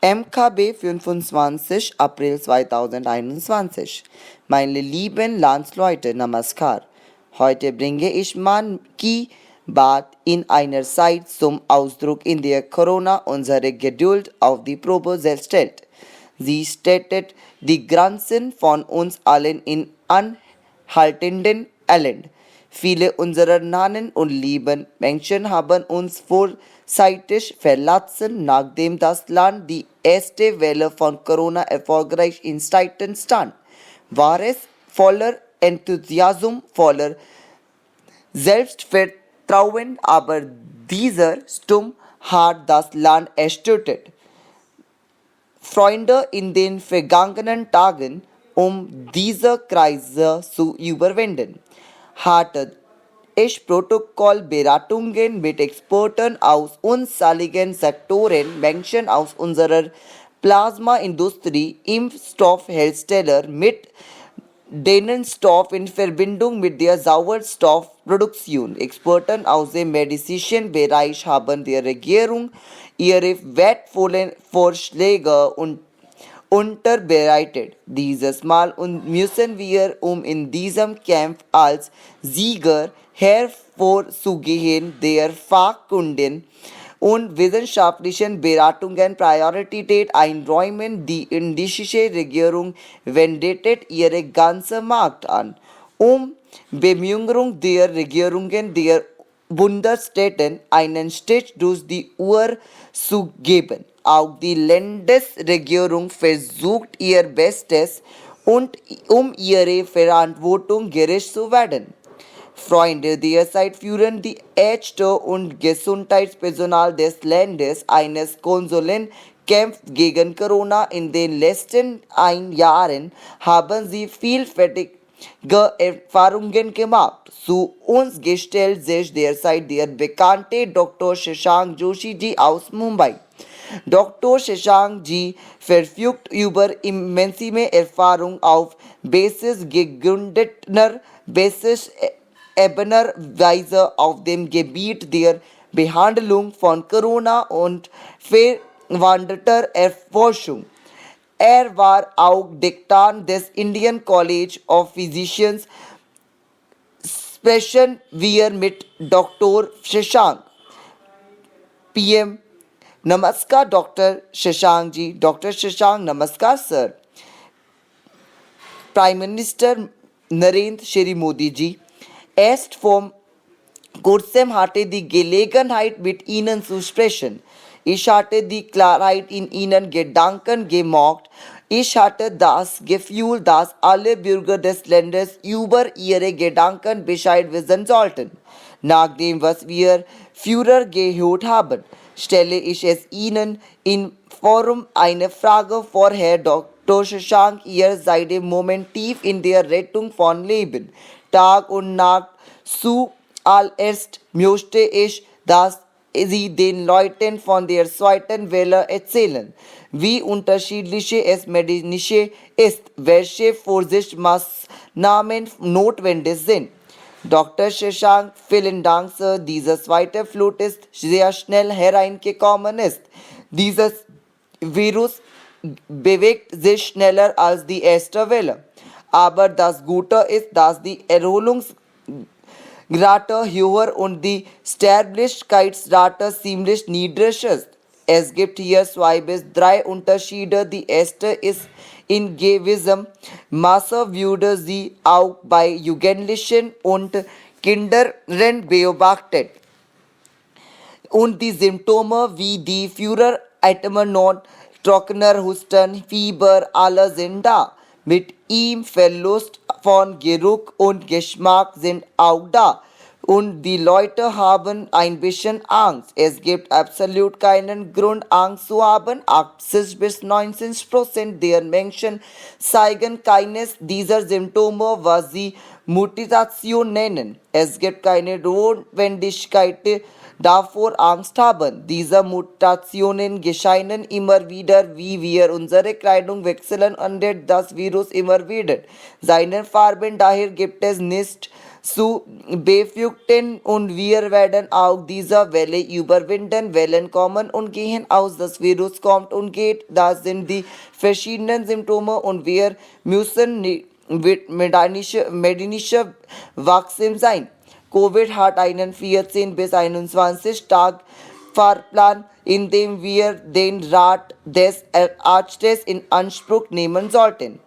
MKB 25. April 2021. Meine lieben Landsleute, Namaskar. Heute bringe ich Mann ki Baat in einer Zeit zum Ausdruck, in der Corona unsere Geduld auf die Probe selbst stellt. Sie stellt die Grenzen von uns allen in anhaltenden Elend. Viele unserer nahen und lieben Menschen haben uns vorzeitig verlassen, nachdem das Land die erste Welle von Corona erfolgreich in Zeiten stand. War es voller Enthusiasmus, voller Selbstvertrauen, aber dieser Sturm hat das Land erschüttert. Freunde, in den vergangenen Tagen, um diese Krise zu überwinden, hatte ich Protokollberatungen mit Experten aus unzähligen Sektoren, Menschen aus unserer Plasmaindustrie, Impfstoffhersteller, mit denen Stoff in Verbindung mit der Sauerstoffproduktion. Experten aus dem medizinischen Bereich haben der Regierung ihre wertvollen Vorschläge unterbreitet. Dieses Mal müssen wir, um in diesem Kampf als Sieger hervorzugehen, der Fachkunden und wissenschaftlichen Beratungen Priorität einräumen. Die indische Regierung wendet ihre ganze Macht an, um Bemühungen der Regierungen der Bundesstaaten einen Stich durch die Uhr zu geben. Auch die Landesregierung versucht ihr Bestes, und um ihre Verantwortung gerecht zu werden. Freunde, derzeit führen die Ärzte und Gesundheitspersonal des Landes eines konsulen Kampf gegen Corona. In den letzten 1 Jahren haben sie vielfältige Erfahrungen gemacht. Zu uns gestellt sich derzeit der bekannte Dr. Shashank Joshi ji aus Mumbai. Dr. Shashank ji verfügt über immense Erfahrung auf Basis gegründeter ebener Weise auf dem Gebiet der Behandlung von Corona und verwandter Erforschung. Er war auch Dekan des Indian College of Physicians. Sprechen wir mit Dr. Shashank. PM. Namaskar, Dr. Shashank ji. Dr. Shashank, Namaskar, sir. Prime Minister Narendra Shri Modi ji. Erst vom kurzem hatte die Gelegenheit, mit Ihnen zu sprechen. Ich hatte die Klarheit in Ihnen Gedanken gemacht. Ich hatte das Gefühl, dass alle Bürger des Landes über ihre Gedanken Bescheid wissen sollten. Nach dem, was wir Führer gehört haben, stelle ich es Ihnen in Form eine Frage vor, Herr Dr. Shashank. Ihr seid im Moment tief in der Rettung von Leben. Tag und Nacht. Zuallererst möchte ich, dass Sie den Leuten von der zweiten Welle erzählen, wie unterschiedlich es medizinisch ist, welche Vorsichtsmaßnahmen notwendig sind. Dr. Shashank, vielen Dank, Sir. Diese zweite Flut ist sehr schnell hereingekommen ist. Dieses Virus bewegt sich schneller als die erste Welle. Aber das Gute ist, dass die Erholungsrate höher und die Sterblichkeitsrate ziemlich niedrig ist. Es gibt hier 2 bis 3 Unterschiede. Die erste ist, in gewissem Maße würde sie auch bei Jugendlichen und Kindern beobachtet. Und die Symptome wie die Führer, Atemnot, trockener Husten, Fieber, alle sind da. Mit ihm Verlust von Geruch und Geschmack sind auch da. Und die Leute haben ein bisschen Angst. Es gibt absolut keinen Grund, Angst zu haben. 80 bis 90% der Menschen zeigen keines dieser Symptome, was sie Mutation nennen. Es gibt keine Notwendigkeit davor Angst haben. Diese Mutationen geschehen immer wieder, wie wir unsere Kleidung wechseln, ändert das Virus immer wieder seine Farben. Daher gibt es nicht Zu befugten und wir werden auch dieser Welle überwinden. Wellen kommen und gehen aus. Das Virus kommt und geht. Das sind die verschiedenen Symptome und wir müssen medizinische wachsam sein. Covid hat einen 14 bis 21 Tag Fahrplan, in dem wir den Rat des Arztes in Anspruch nehmen sollten.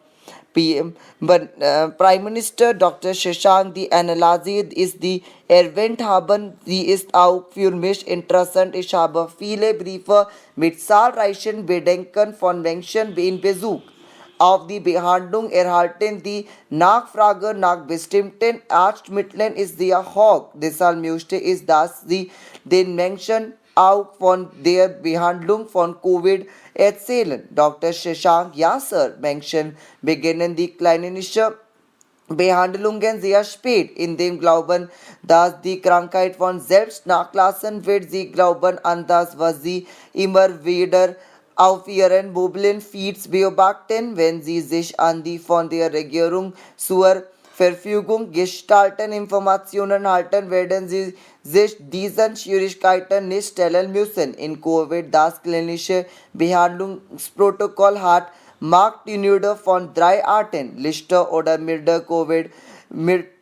Prime Minister Dr. Shashank, die Analyse ist die erwähnt haben, sie ist auch für mich interessant. Ich habe viele Briefe mit zahlreichen Bedenken von Menschen in Besuch auf die Behandlung erhalten. Die Nachfrage nach bestimmten Arztmitteln ist sehr hoch. Deshalb möchte ich, dass sie den Menschen auch von der Behandlung von Covid erzählen. Dr. Shashank, ja, Sir, Menschen beginnen die klinische Behandlungen sehr spät, in dem Glauben, dass die Krankheit von selbst nachlassen wird. Sie glauben an das, was sie immer wieder auf ihren mobilen Feeds beobachten, wenn sie sich an die von der Regierung zur Verfügung gestellten Informationen halten, werden sie sich diesen Schwierigkeiten nicht stellen müssen. In Covid, das klinische Behandlungsprotokoll hat Marktunierde von 3 Arten: Lichter oder milde Covid,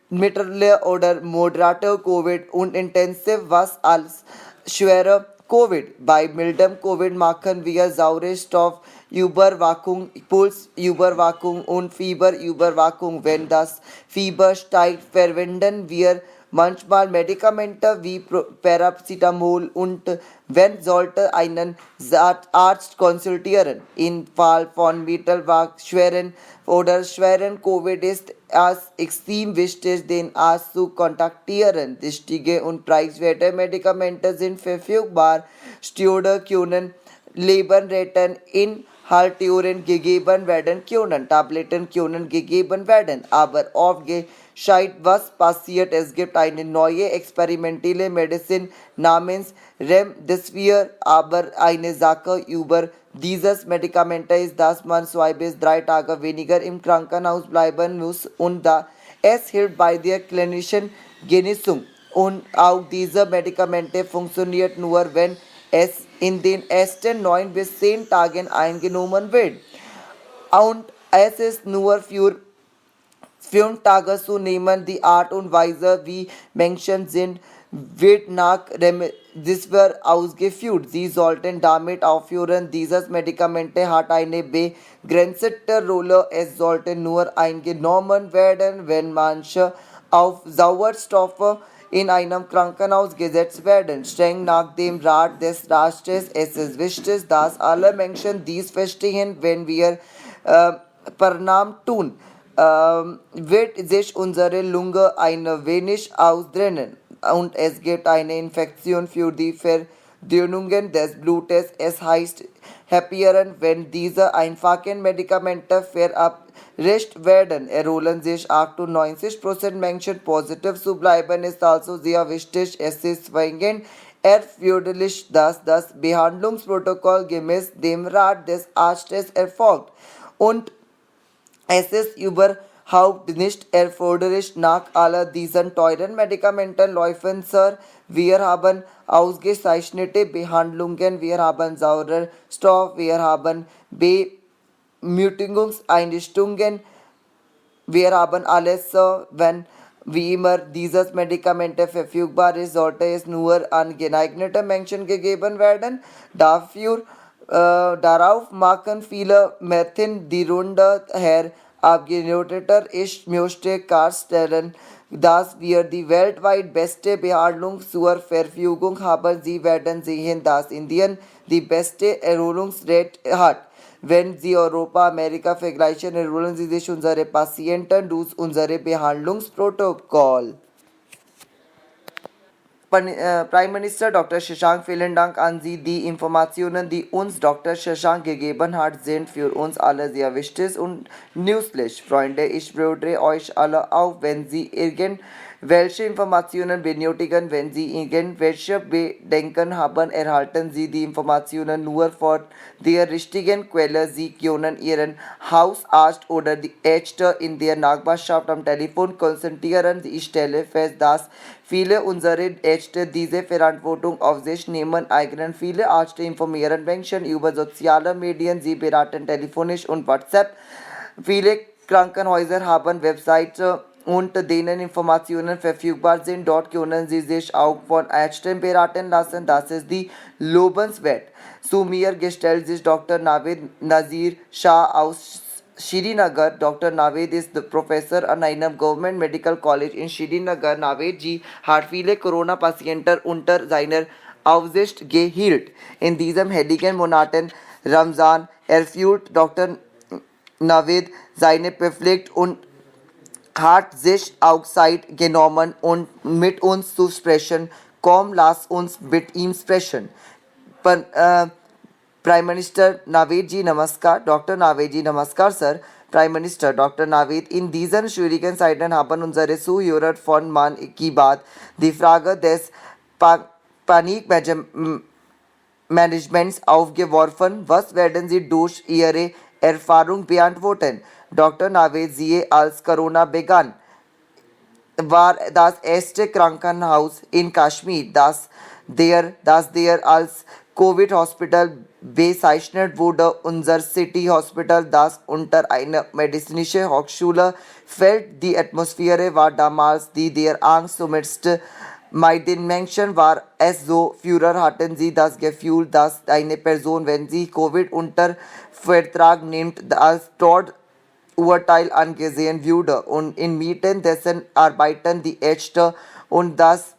mittlere oder moderate Covid und intensiv, was als schwere Covid. Bei mildem Covid machen wir Sauerstoffüberwachung, Pulsüberwachung und Fieberüberwachung. Wenn das Fieber steigt, verwenden wir manchmal Medikamente wie Paracetamol und wenn sollte einen Arzt konsultieren. Im Fall von mittelschweren oder schweren Covid ist es extrem wichtig, den Arzt zu kontaktieren. Richtige und preiswerte Medikamente sind verfügbar. Studien können Leben retten. Inhalaturen gegeben werden können, Tabletten können gegeben werden, aber oft geschieht was passiert. Es gibt eine neue experimentelle Medizin namens Remdesivir, aber eine Sache über dieses Medikament ist, dass man 2 bis 3 Tage weniger im Krankenhaus bleiben muss und da es hilft bei der klinischen Genesung. Und auch diese Medikamente funktioniert nur, wenn es in den ersten 9 bis 10 Tagen eingenommen wird. Und es ist nur für 5 Tage zu nehmen. Die Art und Weise, wie Menschen sind, wird nach Remdesivir ausgeführt. Sie sollten damit aufhören. Dieses Medikament hat eine begrenzte Rolle. Es sollte nur eingenommen werden, wenn manche auf Sauerstoff in einem Krankenhaus gesetzt werden. Streng nach dem Rat des Rates. Es ist wichtig, dass alle Menschen dies verstehen. Wenn wir Pranam tun, wird sich unsere Lunge ein wenig ausdehnen und es gibt eine Infektion für die Verdünnungen des Blutes. Es heißt Hyperion, wenn diese einfachen Medikamente verabreicht werden, erholen sich 98% Menschen. Positiv zu bleiben ist also sehr wichtig. Es ist zwingend erforderlich, dass das Behandlungsprotokoll gemäß dem Rat des Arztes erfolgt und es ist überhaupt nicht erforderlich, nach all diesen teuren Medikamenten laufen, Sir. Wir haben ausgezeichnete Behandlungen, wir haben Sauerstoff, wir haben Bemutigungseinrichtungen, wir haben alles, Sir. Wenn wie immer dieses Medikament verfügbar ist, sollte es nur an geeignete Menschen gegeben werden. Darauf machen viele Mädchen die Runde her. Abgeordneter, ich möchte klarstellen, dass wir die weltweit beste Behandlung zur Verfügung haben. Sie werden sehen, dass Indien die beste Erholungsrate hat. Wenn Sie Europa, Amerika vergleichen, erholen Sie sich unsere Patienten durch unsere Behandlungsprotokoll. Prime Minister Dr. Shashank, vielen Dank an Sie. Die Informationen, die uns Dr. Shashank gegeben hat, sind für uns alle sehr wichtig und nützlich. Freunde, ich fordere euch alle auf, wenn Sie Welche Informationen benötigen, wenn Sie irgendwelche Bedenken haben, erhalten Sie die Informationen nur von der richtigen Quelle. Sie können Ihren Hausarzt oder die Ärzte in der Nachbarschaft am Telefon konsultieren. Ich stelle fest, dass viele unserer Ärzte diese Verantwortung auf sich nehmen. Viele Ärzte informieren Menschen über soziale Medien, sie beraten telefonisch und WhatsApp. Viele Krankenhäuser haben Websites und denen Informationen verfügbar sind. Dort können Sie sich auch von Ärzten beraten lassen. Das ist die lobenswert. Zu mir gestellt sich Dr. Naved Nazir Shah aus Srinagar. Dr. Naved ist the professor an einem Government Medical College in Srinagar. Naved ji hat viele Corona-Patienten unter seiner Aufsicht gehielt. In diesem heiligen Monaten Ramzan erfüllt Dr. Naved seine Pflicht und hat sich auch Zeit genommen, um mit uns zu sprechen. Komm, lass uns mit ihm sprechen. Prime Minister Naved ji Namaskar. Dr. Naved ji Namaskar, Sir. Prime Minister Dr. Naved, in diesen schwierigen Zeiten haben unsere Zuhörer von Mann ki Baat die Frage des Panikmanagements aufgeworfen. Was werden Sie durch Ihre Erfahrung beantworten? Dr. Naved, siehe, als Corona begann, war das erste Krankenhaus in Kaschmir, das der als Covid-Hospital bezeichnet wurde, unser City Hospital, das unter eine medizinische Hochschule fällt. Die Atmosphäre war damals die der Angst zumindest. Bei den Menschen war es so, Führer hatten sie das Gefühl, dass eine Person, wenn sie Covid unter Vertrag nimmt, als tot Urteil angesehen wurde und inmitten dessen arbeiten die Ärzte und das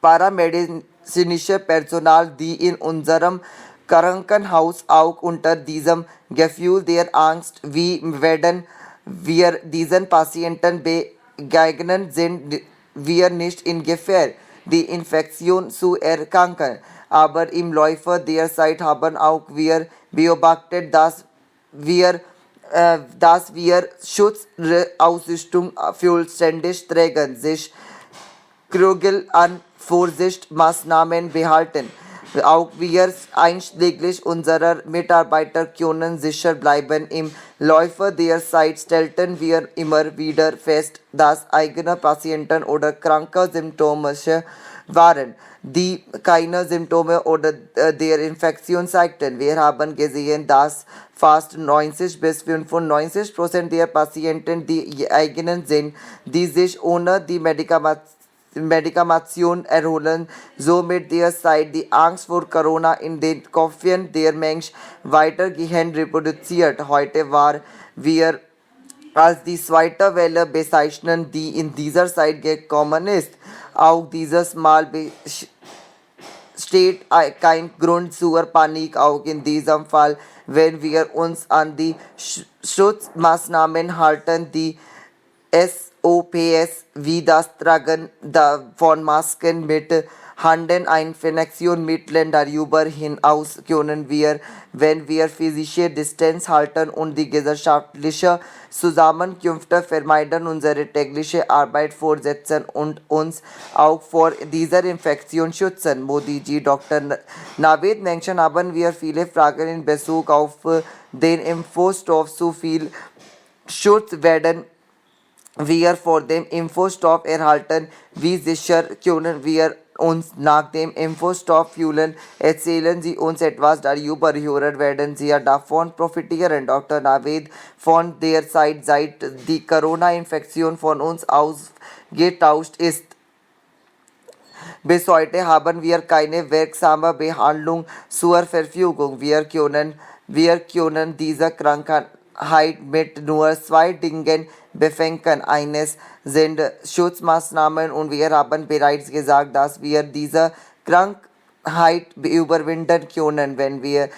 paramedizinische Personal, die in unserem Krankenhaus auch unter diesem Gefühl der Angst, wie werden wir diesen Patienten begegnen, sind wir nicht in Gefahr, die Infektion zu erkranken. Aber im Laufe der Zeit haben auch wir beobachtet, dass wir Schutzausrüstung vollständig tragen, sich Krügel an Vorsichtsmaßnahmen behalten. Auch wir einschlägig unserer Mitarbeiter können sicher bleiben. Im Laufe der Zeit stellten wir immer wieder fest, dass eigene Patienten oder kranke Symptome waren, die keine Symptome oder der Infektion zeigten. Wir haben gesehen, dass fast 90 bis 95% der Patienten die eigenen sind, die sich ohne die Medikation erholen, somit derzeit die Angst vor Corona in den Köpfen der Mensch weitergehend reproduziert. Heute war wir als die zweite Welle bezeichnen, die in dieser Zeit gekommen ist. Auch dieses Mal besteht kein Grund zur Panik, auch in diesem Fall, wenn wir uns an die Schutzmaßnahmen halten, die SOPs wie das Tragen von Masken mit Handeneinfektionsmitteln. Darüber hinaus können wir, wenn wir physische Distanz halten und die gesellschaftliche Zusammenkünfte vermeiden, unsere tägliche Arbeit fortsetzen und uns auch vor dieser Infektion schützen. Modi ji, Dr. Naved, Menschen haben wir viele Fragen in Bezug auf den Impfstoff. Zu viel Schutz werden wir vor dem Impfstoff erhalten. Wie sicher können wir uns nach dem Impfstoff fühlen? Erzählen Sie uns etwas darüber. Hörer werden Sie davon profitieren. Dr. Naved, von der Zeit, seit die Corona-Infektion von uns ausgetauscht ist, bis heute haben wir keine wirksame Behandlung zur Verfügung. Wir können diese Krankheit mit nur zwei Dingen bekämpfen. Eines sind Schutzmaßnahmen und wir haben bereits gesagt, dass wir diese Krankheit überwinden können, wenn wir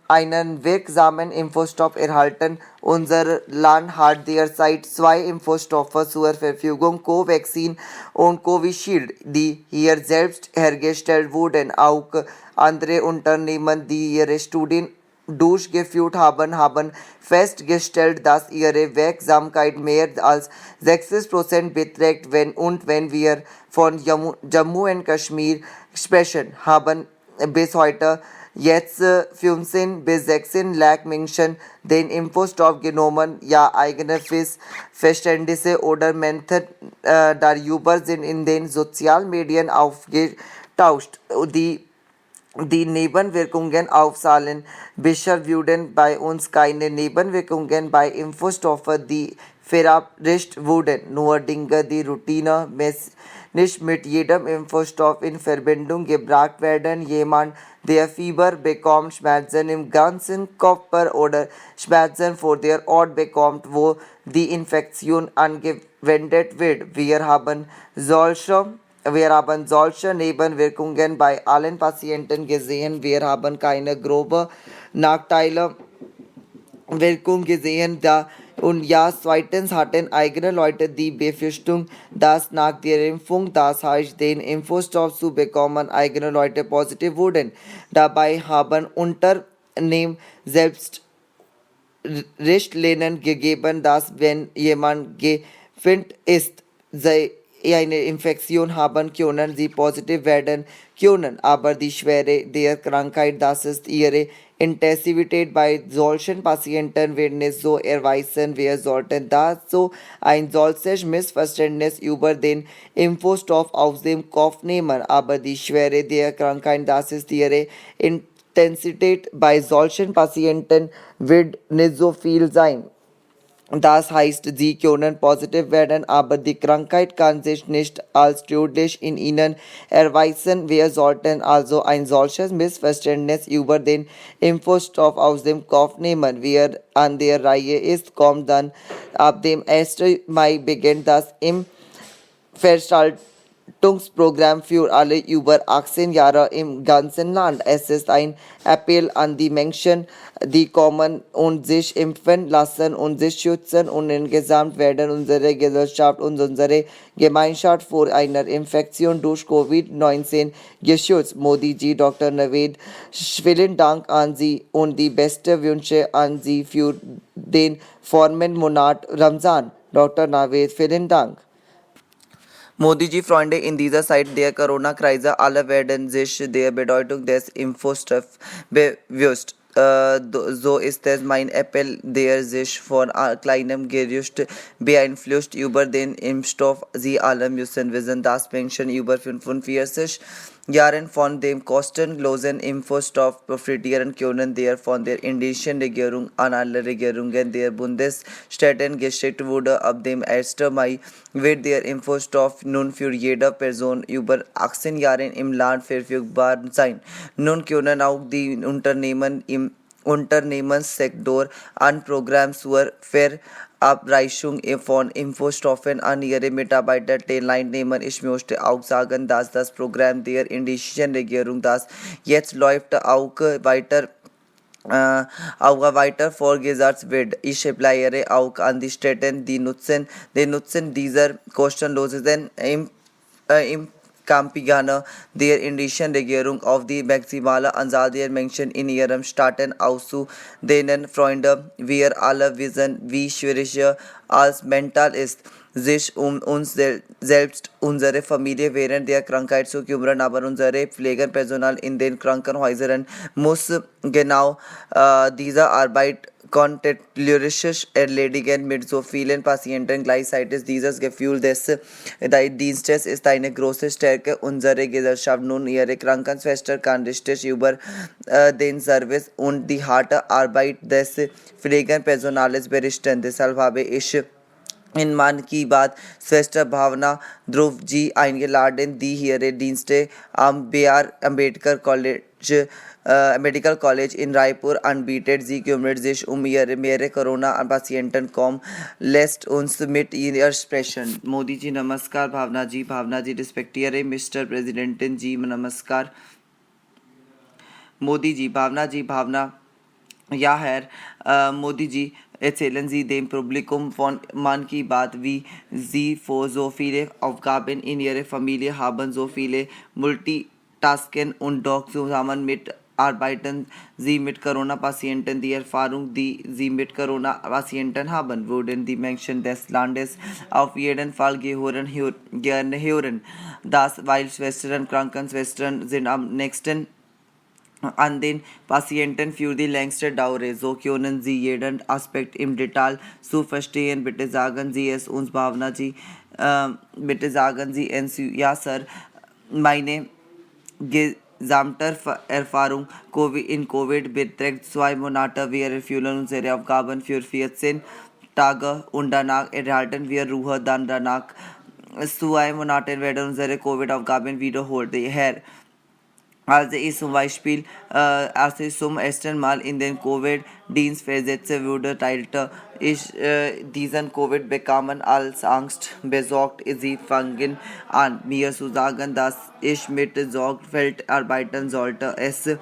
einen wirksamen Impfstoff erhalten. Unser Land hat derzeit zwei Impfstoffe zur Verfügung, Covaxin und Covishield, die hier selbst hergestellt wurden. Auch andere Unternehmen, die ihre Studien durchgeführt haben festgestellt, dass ihre Wirksamkeit mehr als 60% beträgt, wenn wir von Jammu und Kashmir sprechen, haben bis heute jetzt 15 bis 16 Lakh Menschen den Impfstoff genommen. Ja, eigene Verständnisse oder Method darüber sind in den sozialen Medien aufgetauscht. Die Nebenwirkungen auffallen. Bisher wurden bei uns keine Nebenwirkungen bei Impfstoffen, die verabreicht wurden. Nur Dinge, die nicht mit jedem Impfstoff in Verbindung gebracht werden. Jemand, der Fieber bekommt, Schmerzen im ganzen Körper oder Schmerzen vor der Ort bekommt, wo die Infektion angewendet wird. Wir haben solche Nebenwirkungen bei allen Patienten gesehen. Wir haben keine grobe Nachteile Wirkung gesehen. Und ja, zweitens hatten eigene Leute die Befürchtung, dass nach der Impfung, das heißt den Impfstoff zu bekommen, eigene Leute positiv wurden. Dabei haben Unternehmen selbst Richtlinien gegeben, dass wenn jemand geimpft ist, sie eine Infektion haben können, sie positiv werden können. Aber die Schwere der Krankheit, das ist ihre Intensivität bei solchen Patienten wird nicht so erweisen. Wir sollten dazu ein solches Missverständnis über den Impfstoff aus dem Kopf nehmen. Aber die Schwere der Krankheit, das ist ihre Intensität bei solchen Patienten wird nicht so viel sein. Das heißt, sie können positiv werden, aber die Krankheit kann sich nicht als tödlich in ihnen erweisen. Wir sollten also ein solches Missverständnis über den Impfstoff aus dem Kopf nehmen. Wer an der Reihe ist, kommt dann ab dem 1. Mai beginnt das Impfverhaltungsprogramm für alle über 18 Jahre im ganzen Land. Es ist ein Appell an die Menschen, die kommen und sich impfen lassen und sich schützen und insgesamt werden unsere Gesellschaft und unsere Gemeinschaft vor einer Infektion durch Covid-19 geschützt. Modi ji, Dr. Naveed, vielen Dank an Sie und die besten Wünsche an Sie für den frommen Monat Ramzan. Dr. Naveed, vielen Dank. Modi-Ji-Freunde, in dieser Zeit der Corona-Krise, alle werden sich der Bedeutung des Impfstoffs bewusst. So ist es mein Appell, der sich von kleinem Gerücht beeinflusst über den Impfstoff. Sie alle müssen wissen, dass Menschen über 45 Jahren von dem kostenlosen Impfstoff profitieren können, der von der indischen Regierung an alle Regierungen der Bundesstaaten geschickt wurde. Ab dem 1. Mai wird der Impfstoff nun für jede Person über 18 Jahre im Land verfügbar sein. Nun können auch die Unternehmen im Unternehmenssektor an Programmen zur Verabreichung von Impfstoffen an ihre Mitarbeiter teilnehmen. Ich möchte auch sagen, dass das Programm der indischen Regierung, das jetzt läuft, auch weiter vorgesetzt wird. Ich appelliere auch an die Städte, den Nutzen dieser kostenlosen Kampagne der indischen Regierung auf die maximale Anzahl der Menschen in ihren Staaten auszudehnen. Freunde, wir alle wissen, wie schwierig es mental ist, sich um uns selbst, unsere Familie während der Krankheit zu kümmern, aber unsere Pflegepersonal in den Krankenhäusern muss genau diese Arbeit kontinuierlich erledigen mit so vielen Patienten gleichzeitig. Dieses Gefühl des Dienstes ist eine große Stärke unserer Gesellschaft. Nun, ihre Krankenschwester kann richtig über den Service und die harte Arbeit des Pflegepersonals berichten. Deshalb habe ich in Mann की बात Schwester Bhavna Dhruv ji eingeladen, die ihre Dienste am B.R. Ambedkar College Medical College in Raipur anbietet. Sie kümmert sich um mehrere Corona-Patienten. Komm, lässt uns mit ihr sprechen. Modi ji, namaskar. Bhavna ji, respektiere Mr. Präsidentin ji, namaskar. Modi ji, Bhavna. Ja, Herr Modi ji, erzählen Sie dem Publikum von Mann की बात, wie Sie vor so viele Aufgaben in Ihrer Familie haben, so viele Multitasken und doch zusammen mit Arbeiten sie mit Corona-Patienten, die Erfahrung, die sie mit Corona-Patienten haben, würden die Menschen des Landes auf jeden Fall gerne hören. Das, weil Schwestern, Krankenschwestern sind am nächsten an den Patienten für die längste Dauer. So können Sie jeden Aspekt im Detail zu verstehen. Bitte sagen Sie es uns, Bhavna ji. Bitte sagen Sie es, ja, Sir. Meine gesamte Erfahrung in Covid beträgt 2 Monate. Wir erfüllen unsere Aufgaben für 14 Tage und danach erhalten wir Ruhe. Dann danach 2 Monate werden unsere Covid-Aufgaben wiederholt. Herr, als ich zum ersten Mal in den Covid-Dienst versetzt wurde, teilte ich diesen Covid bekamen als Angst besorgt. Sie fangen an, mir zu sagen, dass ich mit Sorgfalt arbeiten sollte. Es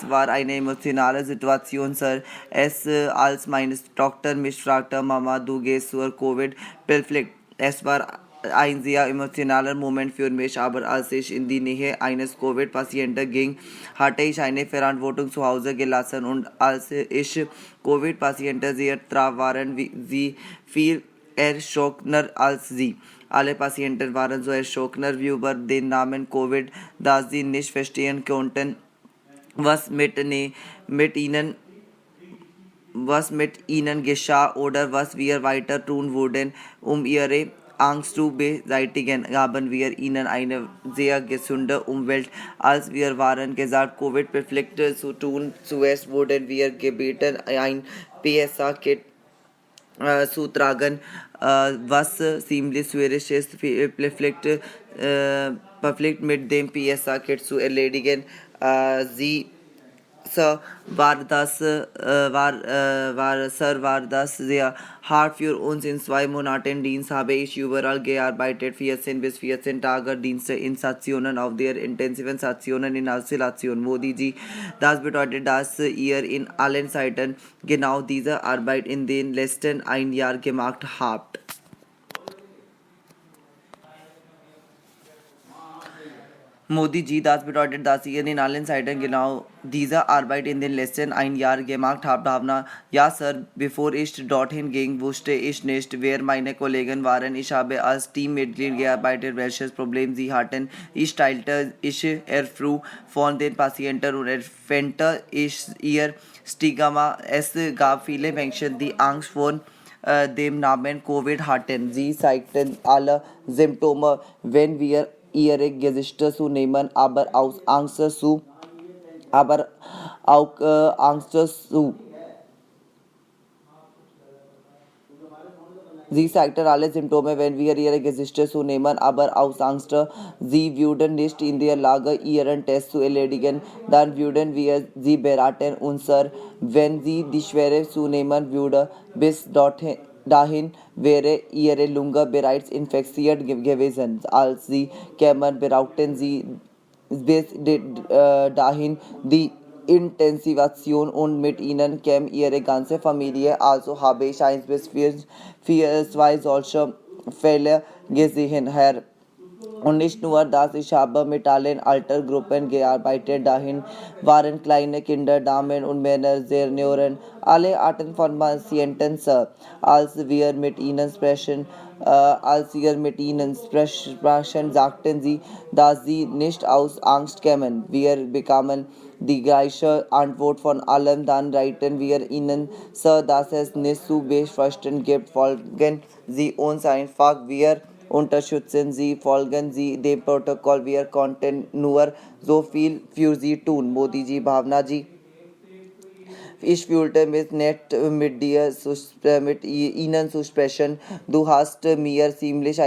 war eine emotionale Situation, Sir. Als mein Doktor mich fragte, Mama, du gehst zur Covid-Beflicht. Es war ein sehr emotionaler Moment für mich, aber als ich in die Nähe eines Covid-Patienten ging, hatte ich eine Verantwortung zu Hause gelassen und als ich Covid-Patienten sehr traf, waren sie viel erschrockener als sie. Alle Patienten waren so erschrocken wie über den Namen Covid, dass sie nicht verstehen konnten, was mit ihnen was mit ihnen geschah oder was wir weiter tun würden, um ihre Angst zu beseitigen, haben wir ihnen eine sehr gesunde Umwelt, als wir waren, gesagt, Covid-Befleckte zu tun. Zuerst wurden wir gebeten, ein PSA-Kit zu tragen, was ziemlich schwierig ist, Befleckt mit dem PSA-Kit zu erledigen. Sie Sir, war das sehr hart für uns. In 2 Monaten Dienst habe ich überall gearbeitet, 14 bis 14 Tage Dienste in Stationen, auf der intensiven Stationen in Isolation. Modi ji, das bedeutet, dass ihr in allen Zeiten genau diese Arbeit in den letzten 1 Jahr gemacht habt. Modi ji, das bedeutet, dass ihr in allen Seiten genau diese Arbeit in den letzten 1 Jahr gemacht habt, Bhavna. Ja, Sir, bevor ich dorthin ging, wusste ich nicht, wer meine Kollegen waren. Ich habe als Teammitglied gearbeitet, welches Problem sie hatten. Ich erfuhr von den Patienten und erfannte ihr Stigma. Es gab viele Menschen, die Angst vor dem Namen Covid hatten. Sie zeigten alle Symptome, wenn wir ihre Gesichter zu nehmen, aber auch Angst zu. Sie zeigten alle Symptome, wenn wir ihre Gesichter zu nehmen, aber aus Angst, sie würden nicht in der Lage, ihren Test zu erledigen. Dann würden wir sie beraten und Sir, wenn sie die Schwere zu nehmen würde, bis dahin wäre ihre Lunge bereits infiziert gewesen. Als sie kämen, brauchten sie bis dahin die Intensivation und mit ihnen käme ihre ganze Familie. Also habe ich 2 solche Fälle gesehen, Herr. Und nicht nur das, ich habe mit allen Altersgruppen gearbeitet. Dahin waren kleine Kinder, Damen und Männer, Senioren, alle Arten von Patienten, Sir. Als wir mit ihnen sprachen, sagten sie, dass sie nicht aus Angst kämen. Wir bekamen die gleiche Antwort von allen. Dann reiten wir ihnen, Sir, dass es nicht zu befürchten gibt. Folgen Sie uns einfach. Wir unterstützen Sie, folgen Sie dem Protokoll. Wir konnten nur so viel für Sie tun. Modi ji, Bhavna ji, ich fühlte mich nett mit Ihnen zu sprechen. Du hast mir ziemlich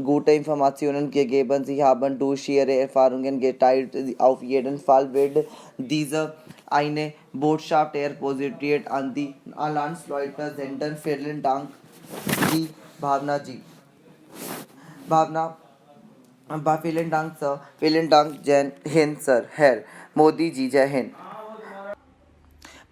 gute Informationen gegeben. Sie haben durch Ihre Erfahrungen geteilt. Auf jeden Fall wird diese eine Botschaft positioniert an die Landsleute senden. Vielen Dank, die Bhavna ji. Bhavna, vielen Dank, Sir. Vielen Dank, Jai Hind, Sir. Herr Modi ji, Jai Hind.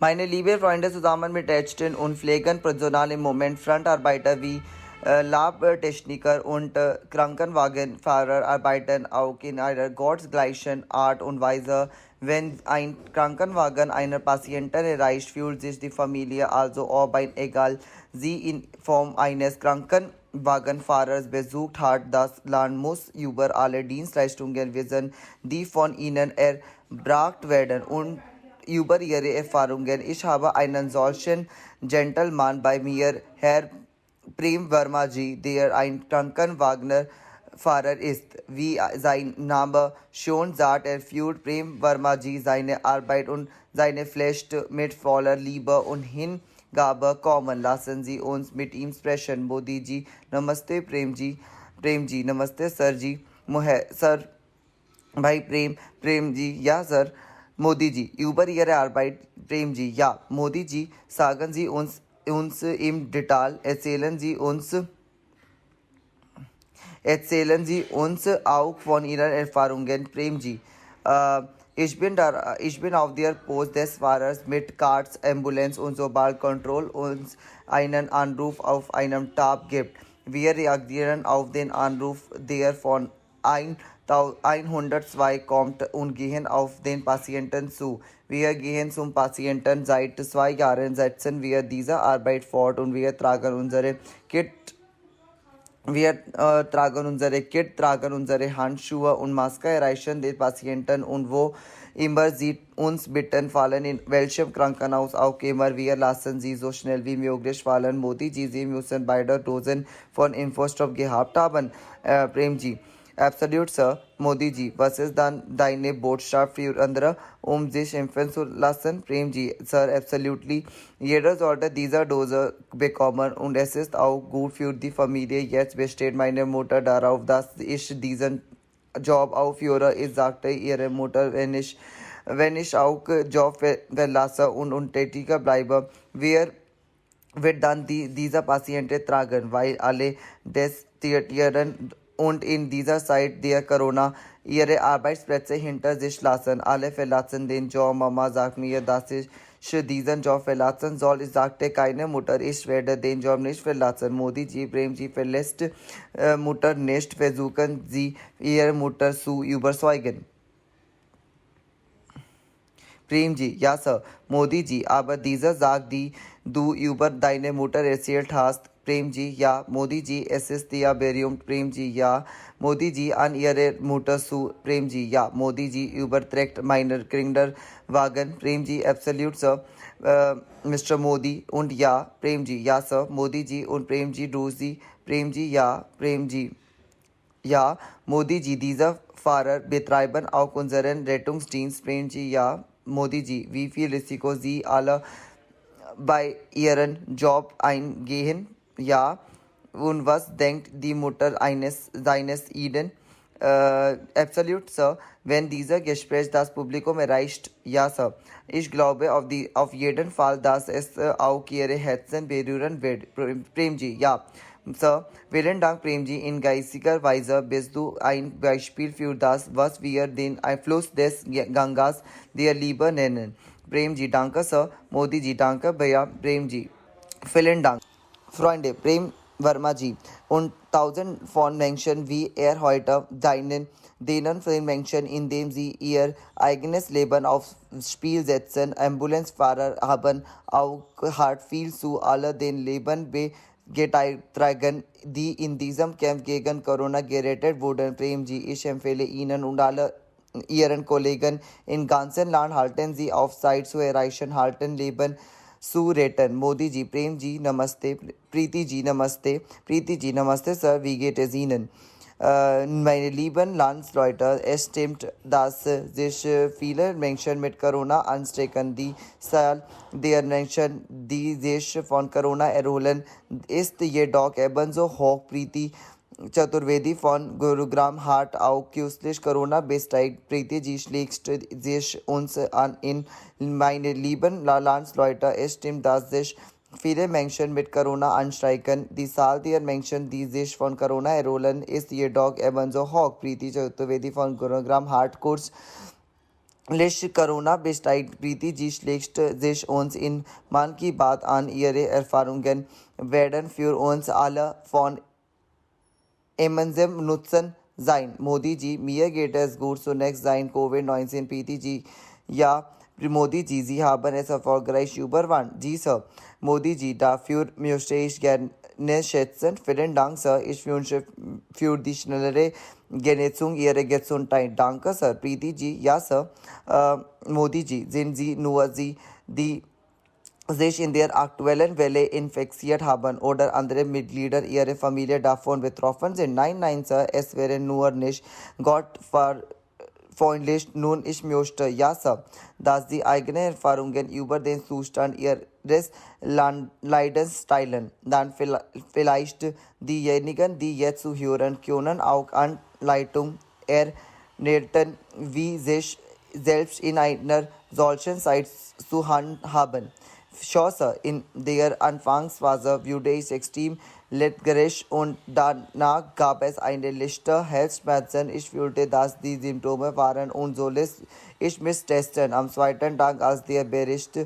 Meine liebe Freunde, zusammen mit Ärzten und Pflegern, Personal im Moment, Frontarbeiter wie Labtechniker und Krankenwagenfahrer arbeiten auch in einer Gottgleichen Art und Weise. Wenn ein Krankenwagen einer Patienten erreicht, fühlt sich die Familie also ob ein egal, sie in Form eines Krankenwagenfahrers besucht hat. Das Land muss über alle Dienstleistungen wissen, die von ihnen erbracht werden und über ihre Erfahrungen. Ich habe einen solchen Gentleman bei mir, Herr Prem Verma ji, der ein Krankenwagenfahrer ist. Wie sein Name schon sagt, führt Prem Verma ji seine Arbeit und seine Pflicht mit voller Liebe und Hingabe kommen. Lassen Sie uns mit ihm sprechen. Modi ji, Namaste Prem ji, Namaste Sir ji, Sir भाई प्रेम जी या sir Modi ji, über Ihre Arbeit, Prem ji. Ja, Modi ji, sagen Sie uns im Detail, erzählen Sie uns auch von Ihren Erfahrungen, Prem ji. Ich bin auf der Post des Fahrers mit Cards, Ambulance und sobald Control uns einen Anruf auf einem Tab gibt. Wir reagieren auf den Anruf, der von 102 kommt und gehen auf den Patienten zu. Wir gehen zum Patienten. Seit 2 Jahren setzen wir diese Arbeit fort und wir tragen unsere Kit. Tragen unsere Handschuhe und Maske, erreichen den Patienten und wo immer sie uns bitten, fallen in welchem Krankenhaus auch immer, wir lassen sie so schnell wie möglich fallen. Modi ji, Sie müssen beide Dosen von Impfstoff gehabt haben. Prem ji, absolut Sir. Modi ji, was ist dann deine Botschaft für andere, sich impfen zu lassen? Prem ji, Sir, absolutely. Jeder sollte diese Dose bekommen und es ist auch gut für die Familie. Jetzt besteht meine Mutter darauf, dass ich diesen Job aufhöre. Ich sagte ihre Mutter, wenn ich auch Job verlasse und untätiger bleibe, wer wird dann diese Patienten tragen, weil alle desertieren und in dieser Zeit der Corona ihre Arbeitsplätze hinter sich lassen. Alle verlassen den Job. Mama sagt mir, dass ich diesen Job verlassen soll. Ich sagte keine Mutter, ich werde den Job nicht verlassen. Modi ji, Prem ji verlässt Mutter nicht. Versuchen Sie, Ihre Mutter zu überzeugen. Prem ji, ja Sir. Modi ji, aber dieser sagt, die du über deine Mutter erzählt hast. Prem ji, ja. Modi ji, es ist ja berühmt. Prem ji, ja. Modi ji, an ihre Mutter zu. Prem ji, ja. Modi ji überträgt meinen Kinderwagen. Prem ji, absolut Sir. Mr. Modi und ja. Prem ji, ja Sir. Modi ji und Prem ji, du sie. Prem ji, ja. Prem ji. Ja, Modi ji, dieser Fahrer betreiben auch unseren Rettungsdienst. Prem ji, ja. Modi ji, wie viel Risiko Sie alle bei Ihren Job eingehen? Ja. Und was denkt die Mutter seines Ihnen? Absolut, Sir. Wenn dieser Gespräch das Publikum erreicht, ja, Sir. Ich glaube auf jeden Fall, dass es auch Ihre Herzen berühren wird. Prem ji, ja. Sir, vielen Dank, Prem ji. In geistiger Weise bist du ein Beispiel für das, was wir den Einfluss des Gangas der Liebe nennen. Prem ji, danke, Sir. Modi ji, danke, Bhaiya. Prem ji, vielen Dank. Freunde, Prem Verma ji und tausend von Menschen wie heute denen von Menschen, indem sie ihr eigenes Leben aufs Spiel setzen. Ambulanzfahrer haben auch hart viel zu all den Leben getragen, die in diesem Kampf gegen Corona gerettet wurden. Prem ji, ich empfehle Ihnen und alle Ihren Kollegen im ganzen Land, halten Sie auf Zeit zu erreichen, halten Leben zu retten. Modi ji, Prem ji, Namaste. Preeti ji, Namaste. Preeti ji, Namaste, Sir. Wie geht es Ihnen? Meine lieben Landsleute, es stimmt, dass sich viele Menschen mit Corona anstecken. Die Zahl der Menschen, die sich von Corona erholen, ist jedoch ebenso hoch. Preeti Chaturvedi von Gurugram hat auch kürzlich Corona bestreikt. Preeti ji schlägt sich uns an in meine lieben Landsleute. Es stimmt, dass sich viele Menschen mit Corona anstecken. Die Zahl der Menschen, die sich von Corona erholen, ist jedoch ebenso hoch. Preeti Chaturvedi von Gurugram hat kurz Lish Corona besteigt Preeti G schlägt sich uns in Mann ki Baat an ihre Erfahrungen werden für uns alle von gemeinsam nutzen sein. Modi ji, mir geht es gut zunächst sein Covid-19 PTG. Ja, Modi ji, Sie haben es erfolgreich überwunden. Ji, Sir. Modi ji, dafür möchte ich gerne schätzen. Vielen Dank, Sir. Ich wünsche für die schnellere Genesung Ihrer Gesundheit. Danke, Sir. Preeti ji, ja, Sir. Modi ji, sind Sie nur Sie, die sich in der aktuellen Welle infiziert haben oder andere Mitglieder ihrer Familie davon betroffen sind. Nein, nein, Sir, es wäre nur nicht Gott freundlich. Nun, ich möchte, ja, Sir, dass die eigenen Erfahrungen über den Zustand ihres Leidens teilen. Dann vielleicht diejenigen, die jetzt zuhören können, auch Anleitung erhalten, wie sich selbst in einer solchen Zeit zu handhaben. Sure, Sir. In der Anfangsphase wurde ich extrem leidgerisch und danach gab es eine leichte Halsschmerzen. Ich fühlte, dass die Symptome waren und so ließ ich mich testen. Am zweiten Tag, als der Bericht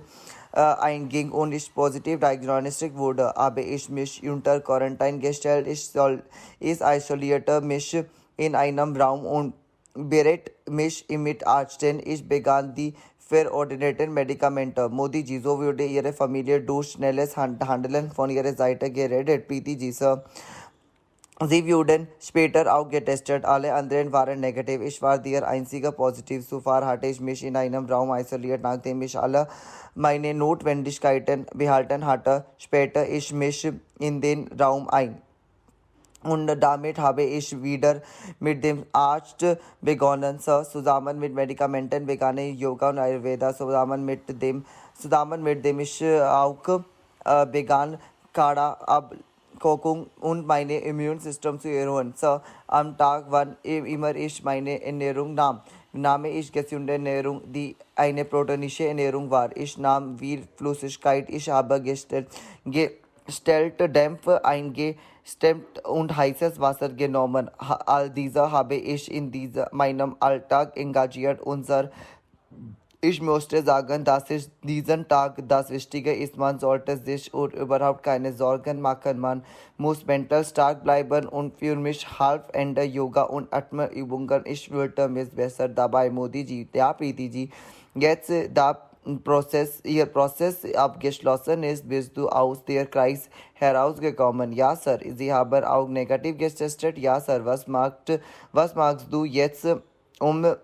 einging und ich positiv diagnostiziert wurde, habe ich mich unter Quarantäne gestellt. Ich isolierte mich in einem Raum und berät mich mit Ärzten. Ich begann die verordneten Medikamente. Modi ji, so würde Ihre Familie durch schnelles Handeln von Ihrer Seite gerettet. Preeti ji, Sir. Sie wurden später auch getestet. Alle anderen waren negativ. Ich war der einzige positiv. Zuvor hatte ich mich in einem Raum isoliert, nachdem ich alle meine Notwendigkeiten behalten hatte. Später ich mich in den Raum ein. Und damit habe ich wieder mit dem Arzt begonnen, Sir. Zusammen mit Medikamenten begann ich Yoga und Ayurveda. Zusammen mit dem ich auch begann, Kada Abkochung und meine Immunsystem zu erhöhen. Sir, am Tag, wann immer ich meine Ernährung nahm ich gesunde Ernährung, die eine proteinaische Ernährung war. Ich nahm viel Flüssigkeit. Ich habe gestellt Dämpfe eingestemmt und heißes Wasser genommen. All diese habe ich in meinem Alltag engagiert. Ich möchte sagen, dass es diesen Tag das Wichtige ist. Man sollte sich überhaupt keine Sorgen machen. Man muss mental stark bleiben und für mich half Ende Yoga und Atma-Übungen. Ich fühlte mich besser dabei. Modi ji, ja, Preeti ji, jetzt da Ihr Prozess abgeschlossen ist, bist du aus der Kreis herausgekommen. Ja, Sir. Sie haben auch negativ getestet. Ja, Sir. Was magst du jetzt, um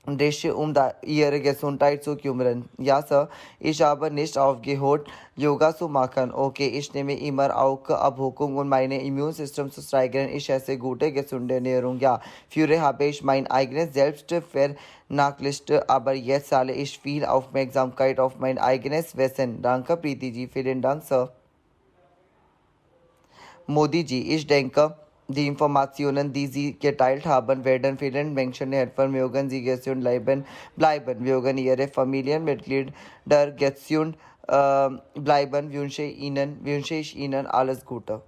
dich ihre Gesundheit zu kümmern? Ja, Sir. Ich habe nicht aufgehört, Yoga zu machen. Okay, ich nehme immer auch Abhokung, um mein Immunsystem zu steigern. Ich esse gute, gesunde Ernährung. Ja, früher habe ich mein eigenes Selbst vernachlässigt, aber jetzt zahle ich viel Aufmerksamkeit auf mein eigenes Wissen. Danke, Preeti ji. Vielen Dank, Sir. Modi ji, ich denke, die Informationen, die Sie geteilt haben, werden vielen Menschen helfen. Mögen Sie gesund bleiben. Mögen Ihre Familienmitglieder gesund bleiben. Wünsche ich Ihnen alles Gute.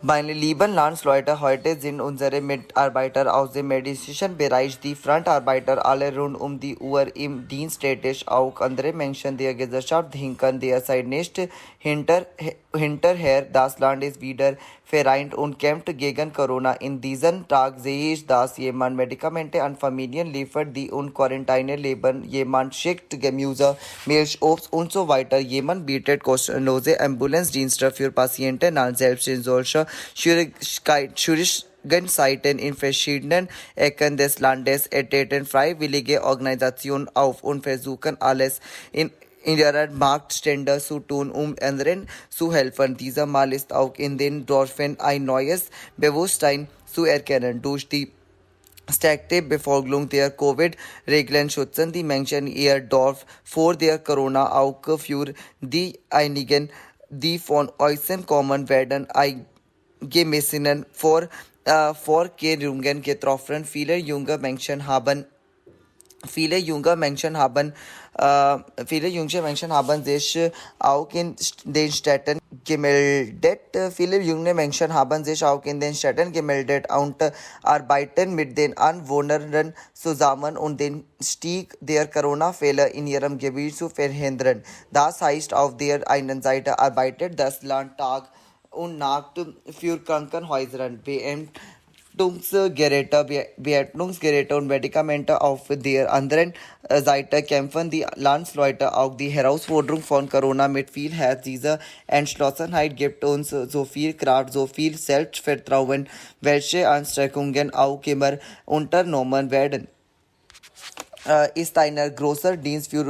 Meine lieben Landsleute, heute sind unsere Mitarbeiter aus dem medizinischen Bereich, die Frontarbeiter, alle rund um die Uhr im Dienst tätig. Auch andere Menschen der Gesellschaft hinken derzeit nicht hinterher. Das Land ist wieder vereint und kämpft gegen Corona. In diesen Tag sehe ich, dass jemand Medikamente an Familien liefert, die in Quarantäne leben. Jemand schickt Gemüse, Milch, Obst und so weiter. Jemand bietet kostenlose Ambulancedienste für Patienten an. Selbst in solcher schwierigen Zeiten in verschiedenen Ecken des Landes treten freiwillige Organisationen auf und versuchen alles in ihrer Machtstände zu tun, um anderen zu helfen. Dieser Mal ist auch in den Dörfern ein neues Bewusstsein zu erkennen. Durch die stärkte Befolgung der Covid-Regeln schützen die Menschen ihr Dorf vor der Corona. Auch für die einigen, die von außen kommen, werden eingemessenen Vorkehrungen getroffen. Viele junge Menschen haben Viele Jünger Menschen haben sich auch in den Städten gemeldet. Viele junge Menschen haben sich auch in den Städten gemeldet und arbeiten mit den Anwohnern zusammen, um den Stieg der Corona-Fälle in ihrem Gebiet zu verhindern. Das heißt, auf der einen Seite arbeitet das Land Tag und Nacht für Krankenhäuser, Beatmungsgeräte und Medikamente. Auf der anderen Seite kämpfen die Landsleute auch die Herausforderung von Corona mit viel Herz. Diese Entschlossenheit gibt uns so viel Kraft, so viel Selbstvertrauen, welche Anstrengungen auch immer unternommen werden. Ist ein großer Dienst für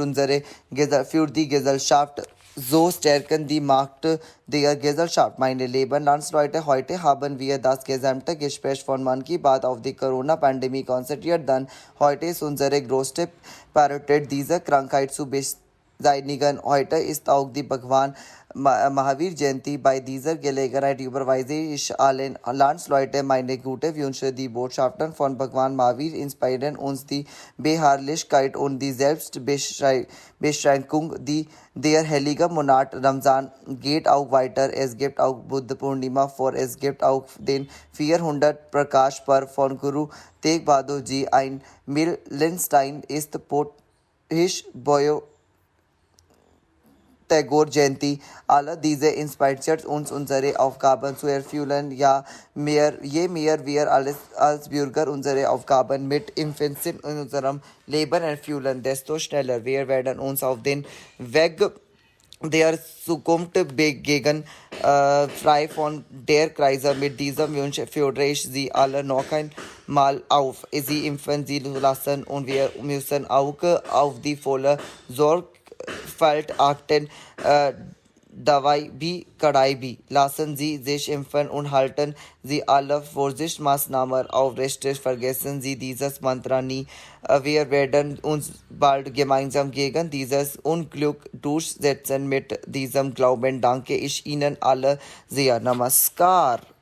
die Gesellschaft. So stärken die Macht der Gesellschaft. Meine lieben Landsleute, heute haben wir das gesamte Gespräch von Mann Ki Baat auf die Corona-Pandemie konzentriert. Dann heute ist unsere größte Priorität, diese Krankheit zu beseitigen. Heute ist auch die Bhagwan Mahavir Jayanti. Bei dieser Gelegenheit überweise ich allen Landsleuten meine gute Wünsche. Die Botschaften von Bhagwan Mahavir inspirieren uns die Beharrlichkeit und die Selbstbeschränkung. Der heilige Monat Ramzan geht auch weiter. Es gibt auch Buddha Purnima vor. Es gibt auch den 400 Prakash Parv von Guru Tegh Bahadur Ji. Ein Meilenstein ist Pothish Boyo Tagore Jayanti. Alle diese inspiriert uns, unsere Aufgaben zu erfüllen. Je mehr wir als Bürger unsere Aufgaben mit Empfinden in unserem Leben erfüllen, desto schneller wir werden uns auf den Weg der Zukunft begegnen, frei von der Krise. Mit diesem Wunsch fordere ich Sie alle noch einmal auf, Sie impfen Sie lassen, und wir müssen auch auf die volle Sorgfalt achten. Dawai bhi, Kadai bhi. Lassen Sie sich impfen und halten Sie alle Vorsichtsmaßnahmen aufrecht. Vergessen Sie dieses Mantra nie. Wir werden uns bald gemeinsam gegen dieses Unglück durchsetzen. Mit diesem Glauben danke ich Ihnen alle sehr. Namaskar.